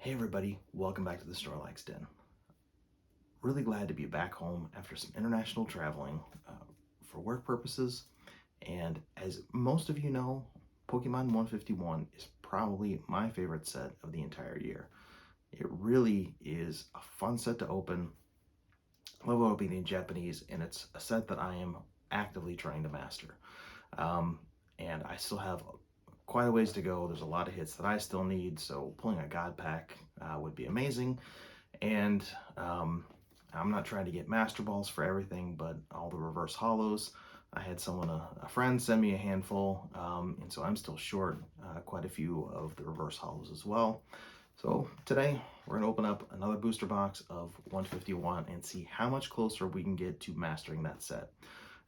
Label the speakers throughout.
Speaker 1: Hey everybody, welcome back to the Snorlax Den. Really glad to be back home after some international traveling for work purposes. And as most of you know, Pokemon 151 is probably my favorite set of the entire year. It really is a fun set to open. Love opening in Japanese, and it's a set that I am actively trying to master. And I still have quite a ways to go. There's a lot of hits that I still need, so pulling a God Pack would be amazing. And I'm not trying to get Master Balls for everything, but all the reverse hollows. I had a friend send me a handful, and so I'm still short quite a few of the reverse hollows as well. So today we're going to open up another booster box of 151 and see how much closer we can get to mastering that set.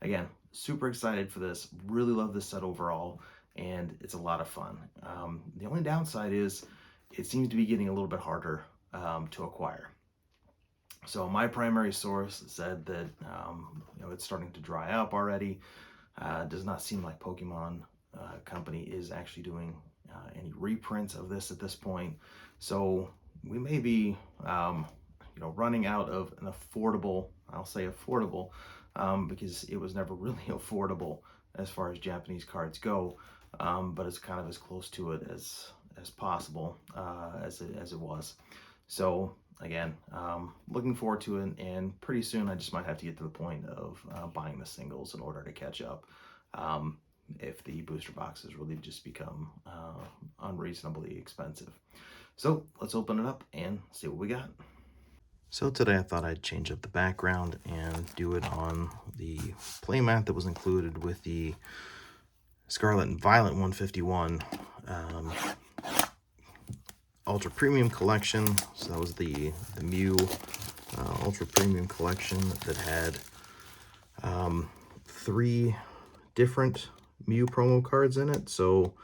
Speaker 1: Again, super excited for this. Really love this set overall, and it's a lot of fun. The only downside is it seems to be getting a little bit harder to acquire. So my primary source said that it's starting to dry up already. Does not seem like Pokemon Company is actually doing any reprints of this at this point. So we may be running out of an affordable, I'll say affordable, because it was never really affordable as far as Japanese cards go, but it's kind of as close to it as possible as it was. So again, looking forward to it, and pretty soon I just might have to get to the point of buying the singles in order to catch up, if the booster boxes really just become unreasonably expensive. So let's open it up and see what we got. So today I thought I'd change up the background and do it on the playmat that was included with the Scarlet and Violet 151 Ultra Premium Collection. So that was the Mew Ultra Premium Collection that had 3 different Mew promo cards in it. So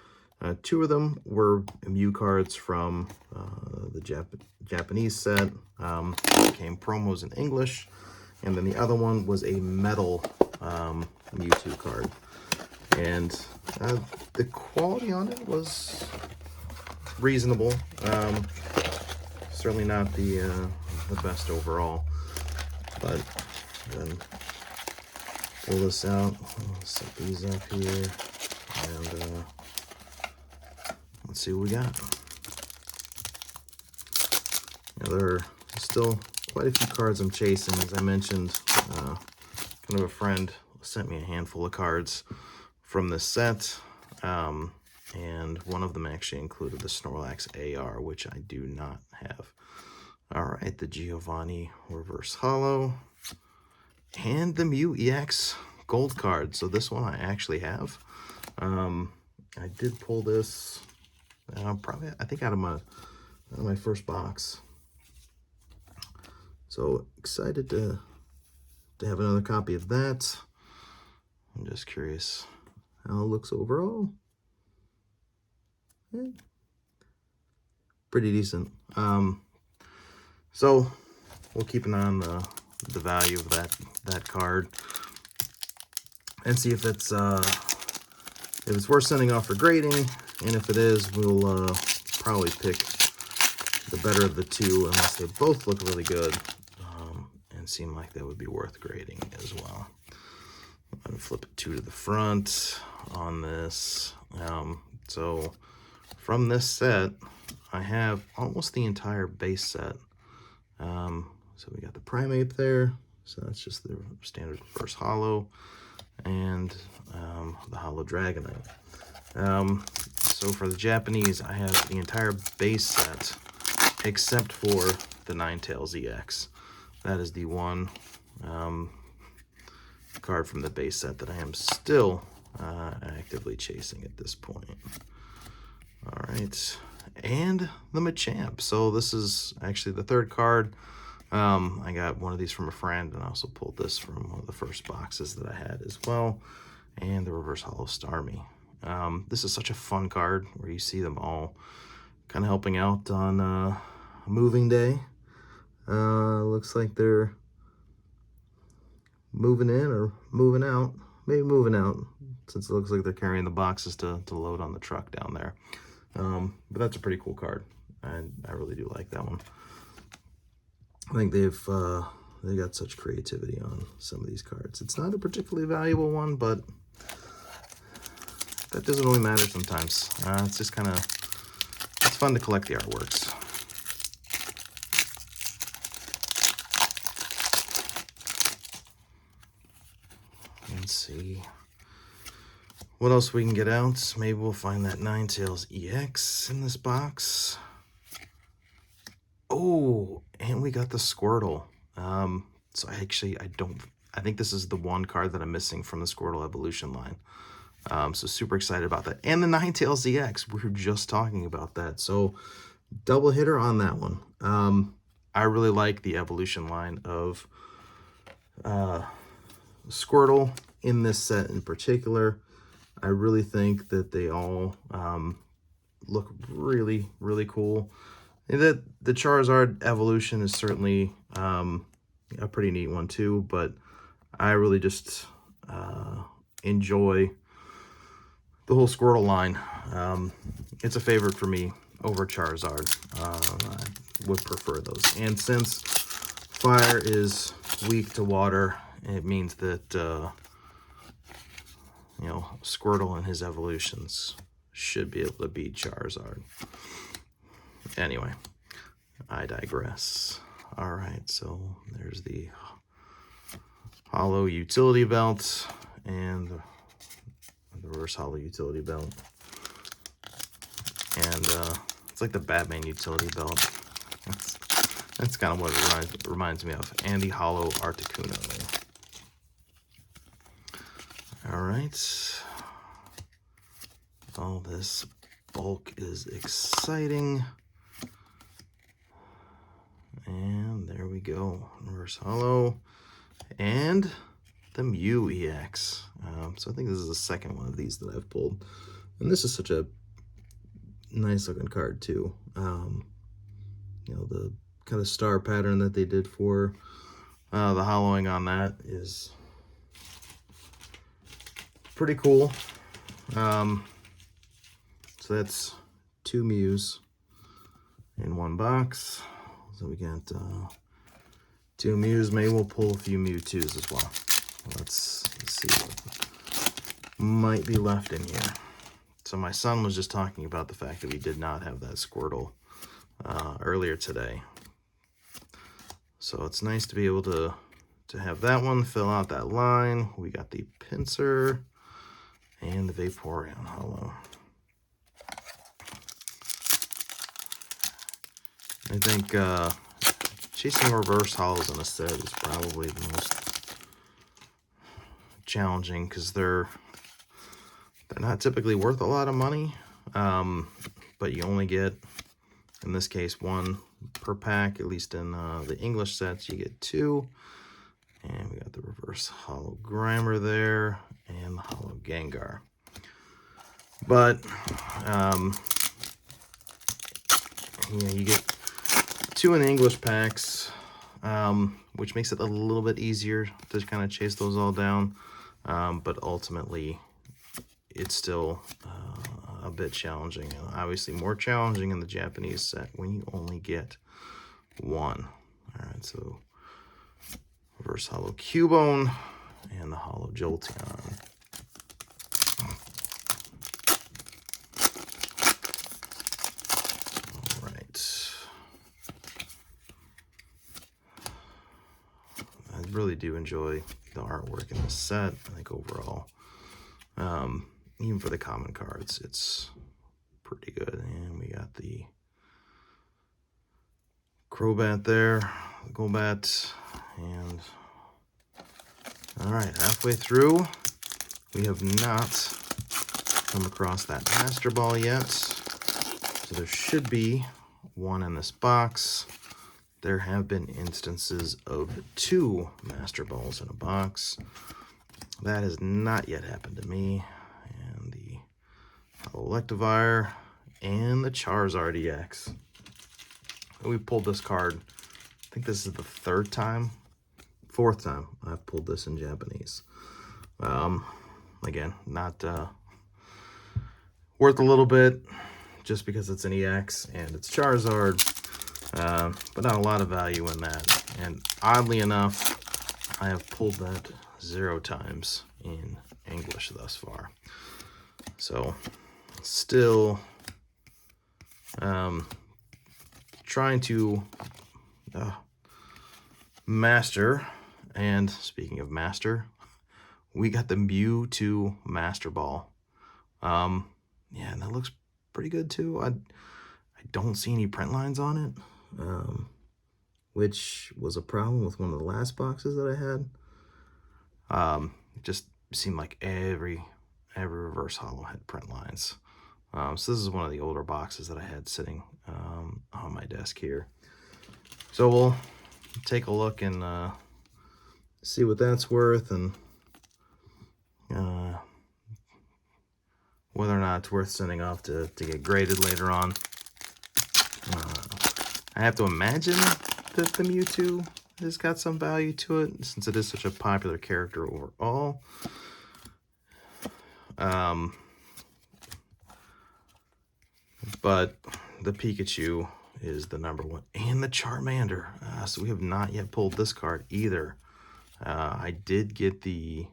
Speaker 1: 2 of them were Mew cards from the Japanese set. Became promos in English. And then the other one was a metal Mewtwo card. And the quality on it was reasonable. Certainly not the best overall. But then pull this out, set these up here, and let's see what we got. Now, there are still quite a few cards I'm chasing. As I mentioned, kind of a friend sent me a handful of cards from this set, and one of them actually included the Snorlax AR, which I do not have. All right, the Giovanni Reverse Hollow, and the Mew EX Gold card. So this one I actually have. I did pull this probably, I think, out of my first box. So excited to have another copy of that. I'm just curious how it looks overall. Yeah, pretty decent. So we'll keep an eye on the value of that card and see if it's worth sending off for grading. And if it is, we'll probably pick the better of the two, unless they both look really good and seem like they would be worth grading as well. I'm going to flip it 2 to the front on this. So from this set, I have almost the entire base set. So we got the Primeape there. So that's just the standard first hollow, and the Hollow Dragonite. So for the Japanese, I have the entire base set except for the Ninetales EX. That is the one card from the base set that I am still actively chasing at this point. All right, and the Machamp. So this is actually the 3rd card. I got one of these from a friend, and I also pulled this from one of the first boxes that I had as well, and the Reverse Hollow Starmie. This is such a fun card where you see them all kind of helping out on moving day. Looks like they're moving in or moving out. Maybe moving out, since it looks like they're carrying the boxes to load on the truck down there. But that's a pretty cool card. I really do like that one. I think they got such creativity on some of these cards. It's not a particularly valuable one, but that doesn't really matter sometimes. It's just kind of, it's fun to collect the artworks. Let's see what else we can get out. Maybe we'll find that Ninetales EX in this box. Oh, and we got the Squirtle. So I think this is the one card that I'm missing from the Squirtle evolution line. So super excited about that. And the Ninetales EX, we were just talking about that. So double hitter on that one. I really like the evolution line of Squirtle in this set in particular. I really think that they all look really, really cool. And that the Charizard evolution is certainly a pretty neat one too, but I really just enjoy the whole Squirtle line. It's a favorite for me over Charizard. I would prefer those. And since fire is weak to water, it means that, you know, Squirtle and his evolutions should be able to beat Charizard. Anyway, I digress. All right, so there's the hollow utility belt and the reverse hollow utility belt. And it's like the Batman utility belt. That's kind of what it reminds me of. And the hollow Articuno. All right. All this bulk is exciting. And there we go. Reverse hollow. And the Mew EX. So I think this is the second one of these that I've pulled. And this is such a nice looking card too. You know, the kind of star pattern that they did for the hollowing on that is pretty cool. So that's 2 Mews in one box. So we got 2 Mews. Maybe we'll pull a few Mewtwo's as well. Let's see what might be left in here. So my son was just talking about the fact that we did not have that Squirtle earlier today. So it's nice to be able to have that one fill out that line. We got the Pinsir and the Vaporeon hollow. I think chasing reverse hollows in a set is probably the most challenging because they're not typically worth a lot of money, but you only get, in this case, 1 per pack. At least in the English sets, you get 2. And we got the reverse hollow Grimer there and the hollow Gengar. But yeah, you get 2 in the English packs, which makes it a little bit easier to kind of chase those all down. But ultimately, it's still a bit challenging. Obviously, more challenging in the Japanese set when you only get 1. All right, so reverse hollow Cubone and the hollow Jolteon. All right. I really do enjoy the artwork in this set. I think overall, even for the common cards, it's pretty good. And we got the Crobat there, the Golbat, and all right, halfway through, we have not come across that Master Ball yet. So there should be 1 in this box. There have been instances of 2 Master Balls in a box. That has not yet happened to me. And the Electivire and the Charizard EX. We pulled this card, I think this is the 4th time I've pulled this in Japanese. Again, not worth a little bit, just because it's an EX and it's Charizard, but not a lot of value in that. And oddly enough, I have pulled that 0 times in English thus far. So still trying to master. And speaking of master, we got the Mewtwo Master Ball. Yeah, and that looks pretty good too. I don't see any print lines on it, which was a problem with one of the last boxes that I had. It just seemed like every reverse holo had print lines. So this is one of the older boxes that I had sitting on my desk here. So we'll take a look and see what that's worth, and whether or not it's worth sending off to get graded later on. I have to imagine that the Mewtwo has got some value to it, since it is such a popular character overall. But the Pikachu is the #1, and the Charmander. So we have not yet pulled this card either. I did get the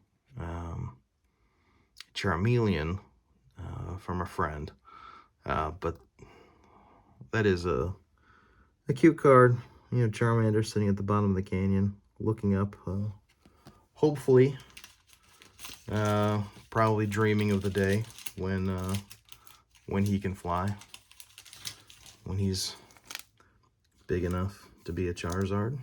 Speaker 1: Charmeleon from a friend, but that is a cute card. You know, Charmander sitting at the bottom of the canyon, looking up, hopefully, probably dreaming of the day when he can fly, when he's big enough to be a Charizard.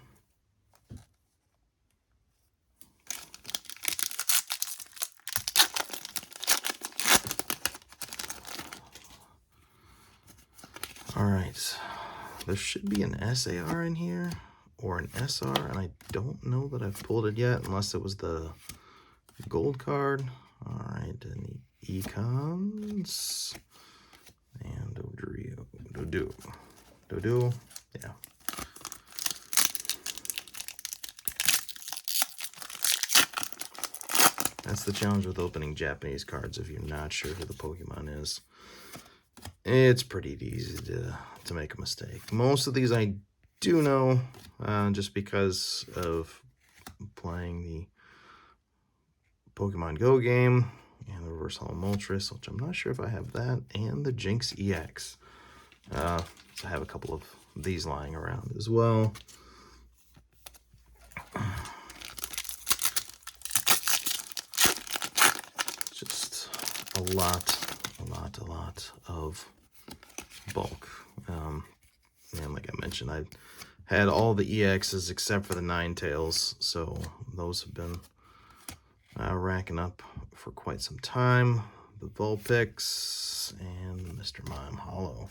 Speaker 1: All right, there should be an SAR in here or an SR, and I don't know that I've pulled it yet, unless it was the gold card. All right, and the Econs and Dodu, yeah. That's the challenge with opening Japanese cards if you're not sure who the Pokemon is. It's pretty easy to make a mistake. Most of these I do know, just because of playing the Pokemon Go game and the Reverse Holo Moltres, which I'm not sure if I have that, and the Jinx EX. So I have a couple of these lying around as well. Just a lot of bulk. And like I mentioned, I had all the EXs except for the Ninetales, so those have been racking up for quite some time. The Vulpix and the Mr. Mime Holo.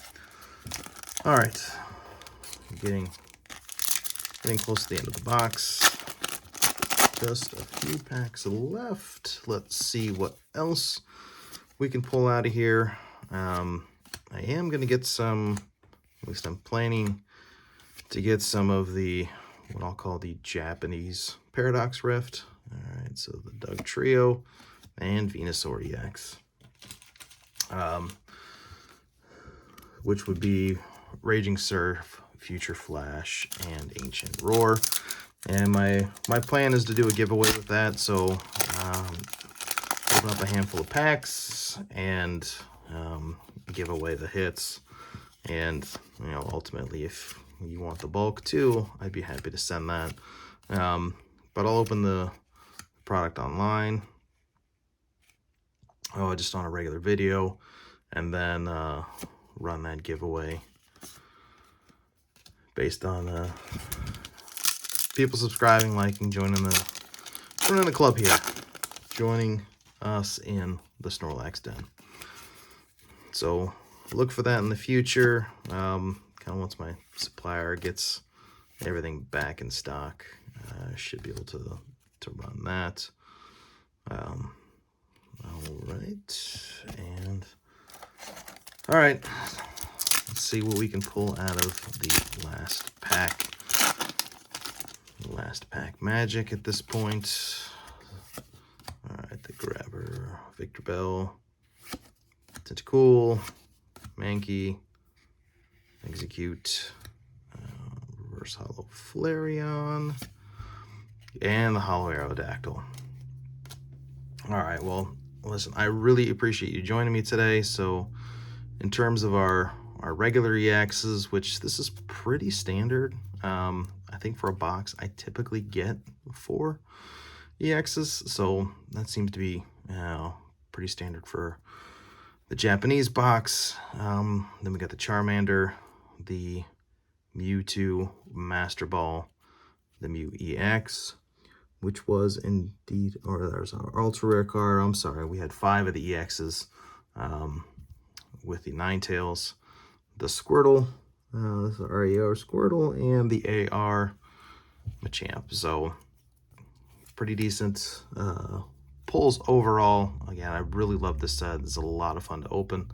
Speaker 1: All right, getting close to the end of the box. Just a few packs left. Let's see what else we can pull out of here. I am going to get some, at least I'm planning to get some of the, what I'll call the Japanese Paradox Rift. All right, so the Doug Trio and Venusaur EX, which would be Raging Surf, Future Flash, and Ancient Roar. And my plan is to do a giveaway with that, so open up a handful of packs and give away the hits. And, you know, ultimately, if you want the bulk too, I'd be happy to send that. But I'll open the product online, just on a regular video, and then run that giveaway based on people subscribing, liking, joining the club here, joining us in the Snorlax Den. So look for that in the future. Kind of once my supplier gets everything back in stock, I should be able to run that. All right, let's see what we can pull out of the last pack. Last pack magic at this point. All right, the Grabber, Victor Bell, Tentacool, Mankey, Execute, Reverse Hollow Flareon, and the Hollow Aerodactyl. All right, well, listen, I really appreciate you joining me today. So in terms of our regular EXs, which this is pretty standard, I think for a box, I typically get 4 EXs, so that seems to be pretty standard for the Japanese box. Then we got the Charmander, the Mewtwo Master Ball, the Mew EX, which was indeed, or there's our ultra rare card. I'm sorry, we had 5 of the EXs with the Ninetales, the Squirtle, this is our AR Squirtle, and the AR Machamp. So pretty decent pulls overall. Again, I really love this set. It's a lot of fun to open.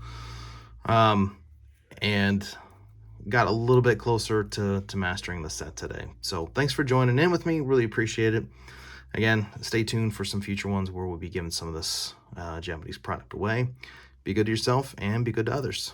Speaker 1: And got a little bit closer to mastering the set today. So thanks for joining in with me. Really appreciate it. Again, stay tuned for some future ones where we'll be giving some of this Japanese product away. Be good to yourself and be good to others.